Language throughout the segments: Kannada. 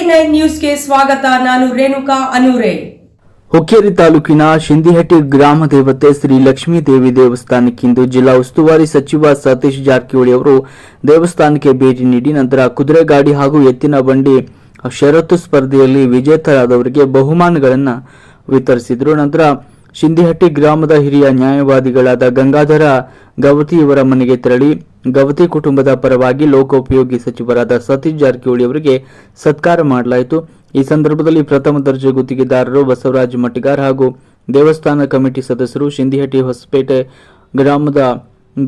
A9 ನ್ಯೂಸ್ಗೆ ಸ್ವಾಗತ. ನಾನು ರೇಣುಕಾ ಅನೂರೆ. ಹುಕ್ಕೇರಿ ತಾಲೂಕಿನ ಶಿಂದಿಹಟ್ಟಿ ಗ್ರಾಮ ದೇವತೆ ಶ್ರೀ ಲಕ್ಷ್ಮೀ ದೇವಿ ದೇವಸ್ಥಾನಕ್ಕಿಂದು ಜಿಲ್ಲಾ ಉಸ್ತುವಾರಿ ಸಚಿವ ಸತೀಶ್ ಜಾರಕಿಹೊಳಿ ಅವರು ದೇವಸ್ಥಾನಕ್ಕೆ ಭೇಟಿ ನೀಡಿ ನಂತರ ಕುದುರೆ ಗಾಡಿ ಹಾಗೂ ಎತ್ತಿನ ಬಂಡಿ ಷರತ್ತು ಸ್ಪರ್ಧೆಯಲ್ಲಿ ವಿಜೇತರಾದವರಿಗೆ ಬಹುಮಾನಗಳನ್ನು ವಿತರಿಸಿದರು. ನಂತರ ಶಿಂದಿಹಟ್ಟಿ ಗ್ರಾಮದ ಹಿರಿಯ ನ್ಯಾಯವಾದಿಗಳಾದ ಗಂಗಾಧರ ಗವತಿಯವರ ಮನೆಗೆ ತೆರಳಿ ಗವತಿ ಕುಟುಂಬದ ಪರವಾಗಿ ಲೋಕೋಪಯೋಗಿ ಸಚಿವರಾದ ಸತೀಶ್ ಜಾರಕಿಹೊಳಿ ಅವರಿಗೆ ಸತ್ಕಾರ ಮಾಡಲಾಯಿತು. ಈ ಸಂದರ್ಭದಲ್ಲಿ ಪ್ರಥಮ ದರ್ಜೆ ಗುತ್ತಿಗೆದಾರರು ಬಸವರಾಜ ಮಟ್ಟಿಗಾರ್ ಹಾಗೂ ದೇವಸ್ಥಾನ ಕಮಿಟಿ ಸದಸ್ಯರು, ಶಿಂದಿಹಟ್ಟಿ ಹೊಸಪೇಟೆ ಗ್ರಾಮದ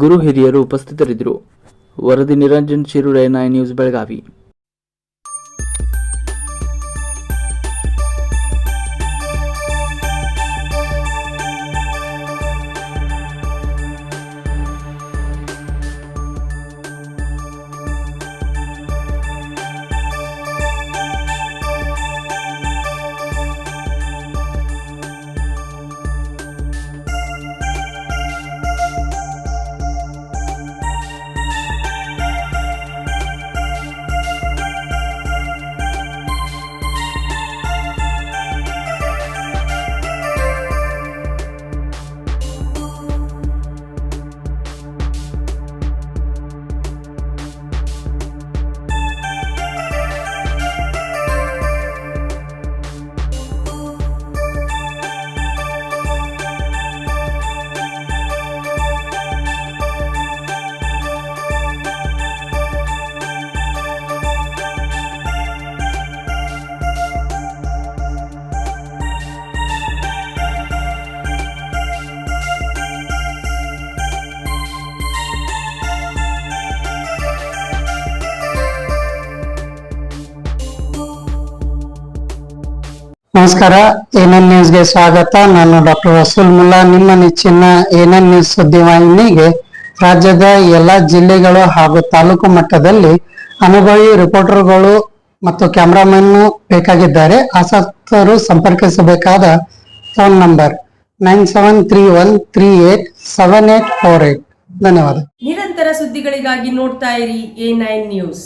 ಗುರು ಹಿರಿಯರು ಉಪಸ್ಥಿತರಿದ್ದರು. ವರದಿ ನಿರಂಜನ್ ಶಿರೂರ್, A9 ನ್ಯೂಸ್, ಬೆಳಗಾವಿ. ನಮಸ್ಕಾರ, A9 ನ್ಯೂಸ್ಗೆ ಸ್ವಾಗತ. ನಾನು ಡಾಕ್ಟರ್ ವಸೂಲ್ ಮುಲ್ಲಾ. ನಿಮ್ಮ ನೆಚ್ಚಿನ A9 ನ್ಯೂಸ್ ಸುದ್ದಿವಾಹಿನಿಗೆ ರಾಜ್ಯದ ಎಲ್ಲಾ ಜಿಲ್ಲೆಗಳು ಹಾಗೂ ತಾಲೂಕು ಮಟ್ಟದಲ್ಲಿ ಅನುಭವಿ ರಿಪೋರ್ಟರ್ಗಳು ಮತ್ತು ಕ್ಯಾಮರಾಮನ್ ಬೇಕಾಗಿದ್ದಾರೆ. ಆಸಕ್ತರು ಸಂಪರ್ಕಿಸಬೇಕಾದ ಫೋನ್ ನಂಬರ್ 9731387848. ಧನ್ಯವಾದ. ನಿರಂತರ ಸುದ್ದಿಗಳಿಗಾಗಿ ನೋಡ್ತಾ ಇರಿ A9 ನ್ಯೂಸ್.